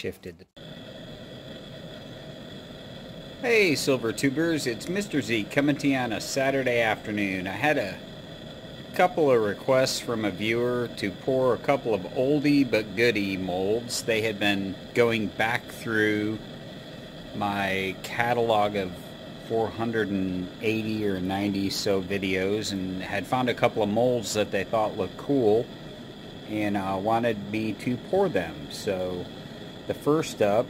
shifted. Hey silver tubers, it's Mr. Z coming to you on a Saturday afternoon. I had a couple of requests from a viewer to pour a couple of oldie but goodie molds. They had been going back through my catalog of 480 or 90 so videos and had found a couple of molds that they thought looked cool and wanted me to pour them. So the first up,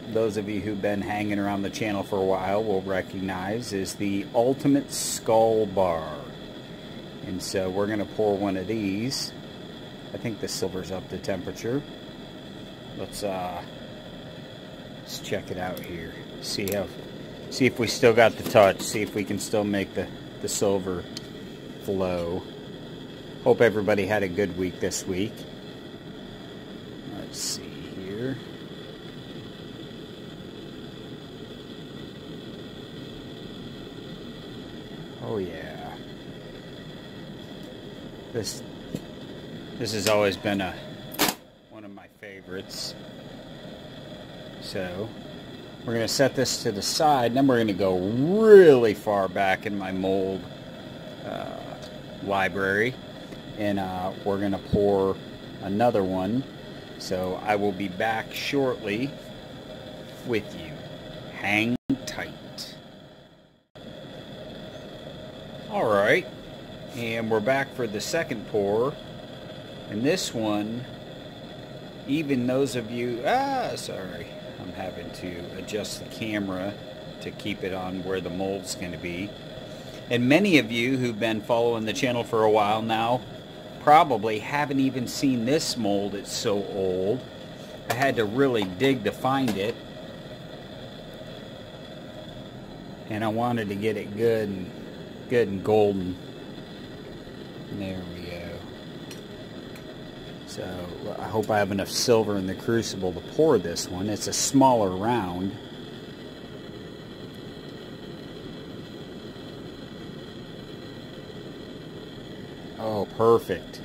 those of you who've been hanging around the channel for a while will recognize, is the Ultimate Skull Bar. And so we're going to pour one of these. I think the silver's up to temperature. Let's check it out here. See if we still got the touch. See if we can still make the silver flow. Hope everybody had a good week this week. Let's see here. Oh yeah. This has always been one of my favorites. So we're going to set this to the side, and then we're going to go really far back in my mold library, and we're going to pour another one. So I will be back shortly with you. Hang tight. Alright, and we're back for the second pour, and this one, even those of you, sorry, I'm having to adjust the camera to keep it on where the mold's going to be, and many of you who've been following the channel for a while now probably haven't even seen this mold. It's so old. I had to really dig to find it, and I wanted to get it good and golden. There we go. So I hope I have enough silver in the crucible to pour this one. It's a smaller round. Oh, perfect.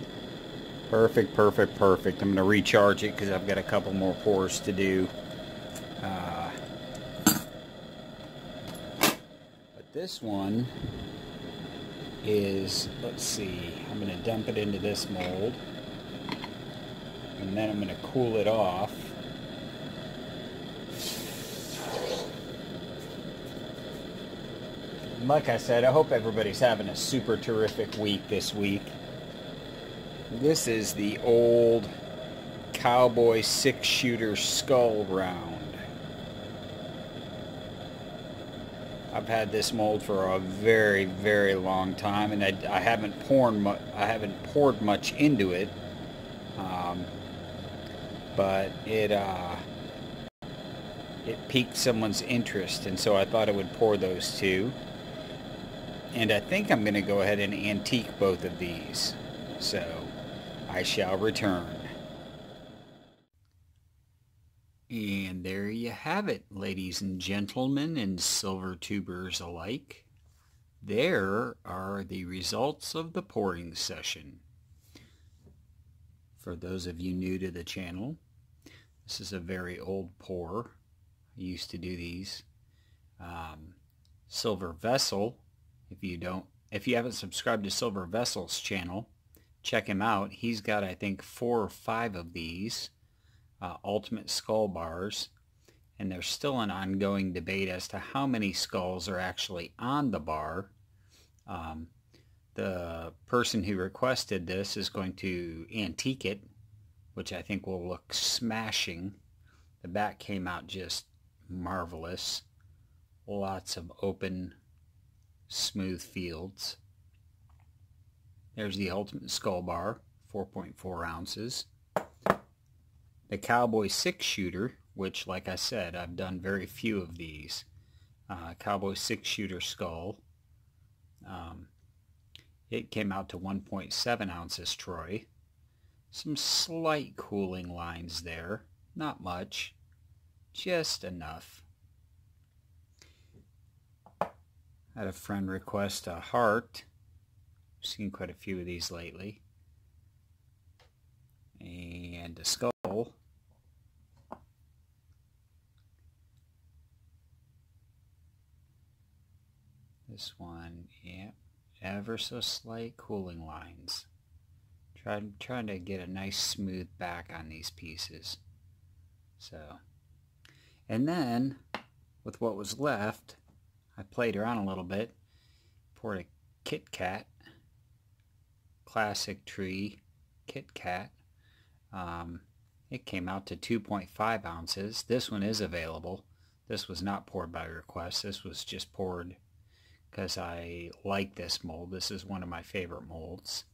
Perfect, perfect, perfect. I'm going to recharge it because I've got a couple more pours to do. But this one is, let's see, I'm going to dump it into this mold, and then I'm going to cool it off. And like I said, I hope everybody's having a super terrific week this week. This is the old Cowboy 6-shooter skull round. I've had this mold for a very, very long time, and I haven't poured much into it, but it piqued someone's interest, and so I thought I would pour those two. And I think I'm going to go ahead and antique both of these, so I shall return. And there you have it, ladies and gentlemen and silver tubers alike. There are the results of the pouring session. For those of you new to the channel, this is a very old pour. I used to do these. Silver Vessel, if you haven't subscribed to Silver Vessel's channel, check him out. He's got, I think, 4 or 5 of these. Ultimate skull bars, and there's still an ongoing debate as to how many skulls are actually on the bar. The person who requested this is going to antique it, which I think will look smashing. The back came out just marvelous. Lots of open, smooth fields. There's the Ultimate Skull Bar, 4.4 ounces. The Cowboy 6-shooter, which, like I said, I've done very few of these. Cowboy 6-shooter skull. It came out to 1.7 ounces troy. Some slight cooling lines there. Not much. Just enough. I had a friend request a heart. I've seen quite a few of these lately. And a skull. This one, yeah, ever so slight cooling lines. Trying to get a nice smooth back on these pieces. So, and then with what was left, I played around a little bit, poured a Kit Kat, classic tree Kit Kat. It came out to 2.5 ounces. This one is available. This was not poured by request. This was just poured because I like this mold. This is one of my favorite molds.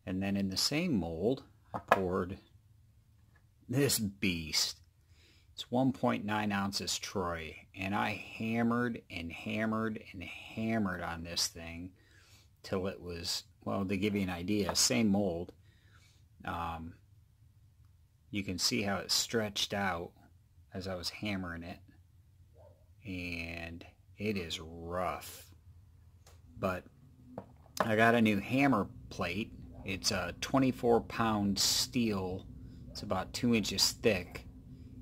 And then in the same mold, I poured this beast. It's 1.9 ounces Troy. And I hammered and hammered and hammered on this thing till it was, well, to give you an idea, same mold. You can see how it stretched out as I was hammering it. And it is rough. But I got a new hammer plate. It's a 24-pound steel. It's about 2 inches thick.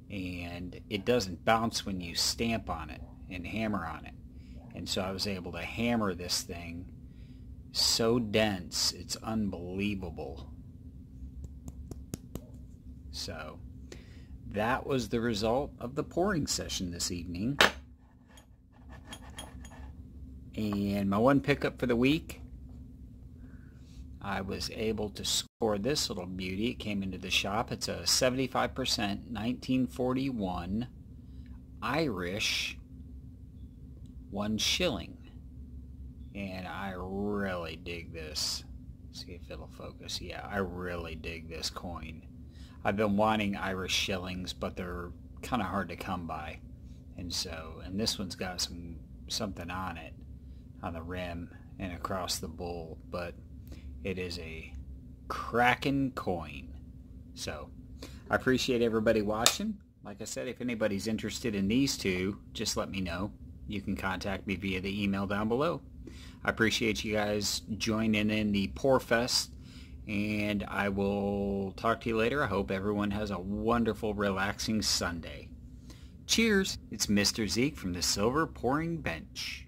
And it doesn't bounce when you stamp on it and hammer on it. And so I was able to hammer this thing so dense, it's unbelievable. So that was the result of the pouring session this evening. And my one pickup for the week, I was able to score this little beauty. It came into the shop. It's a 75% 1941 Irish 1 shilling. And I really dig this. See if it'll focus. Yeah, I really dig this coin. I've been wanting Irish shillings, but they're kind of hard to come by. And this one's got something on it, on the rim and across the bowl, but it is a cracking coin. So I appreciate everybody watching. Like I said, if anybody's interested in these two, just let me know. You can contact me via the email down below. I appreciate you guys joining in the Pour Fest, and I will talk to you later. I hope everyone has a wonderful, relaxing Sunday. Cheers! It's Mr. Zeke from the Silver Pouring Bench.